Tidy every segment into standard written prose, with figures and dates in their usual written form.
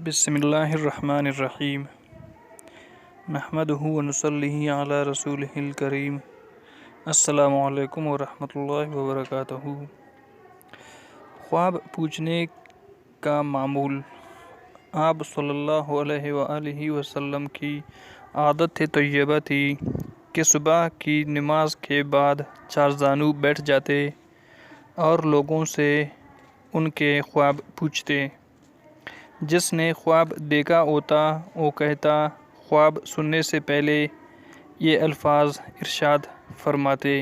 بسم اللہ الرحمن الرحیم نحمدہ ونصلی علی رسولہ الکریم۔ السلام علیکم ورحمۃ اللہ وبرکاتہ۔ خواب پوچھنے کا معمول آپ صلی اللہ علیہ وآلہ وسلم کی عادت طیبہ تھی کہ صبح کی نماز کے بعد چار زانو بیٹھ جاتے اور لوگوں سے ان کے خواب پوچھتے۔ جس نے خواب دیکھا ہوتا وہ کہتا، خواب سننے سے پہلے یہ الفاظ ارشاد فرماتے،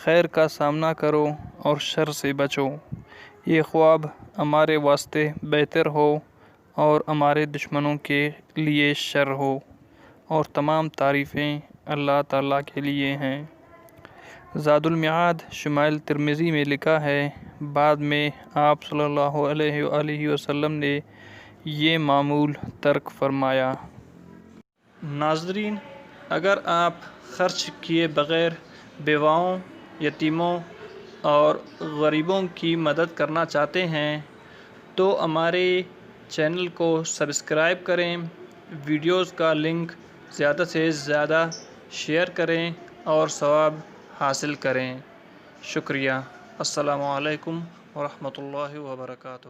خیر کا سامنا کرو اور شر سے بچو، یہ خواب ہمارے واسطے بہتر ہو اور ہمارے دشمنوں کے لیے شر ہو، اور تمام تعریفیں اللہ تعالیٰ کے لیے ہیں۔ زاد المعاد شمائل ترمذی میں لکھا ہے، بعد میں آپ صلی اللہ علیہ وآلہ وسلم نے یہ معمول ترک فرمایا۔ ناظرین، اگر آپ خرچ کیے بغیر بیواؤں، یتیموں اور غریبوں کی مدد کرنا چاہتے ہیں تو ہمارے چینل کو سبسکرائب کریں، ویڈیوز کا لنک زیادہ سے زیادہ شیئر کریں اور ثواب حاصل کریں۔ شکریہ۔ السلام علیکم ورحمۃ اللہ وبرکاتہ۔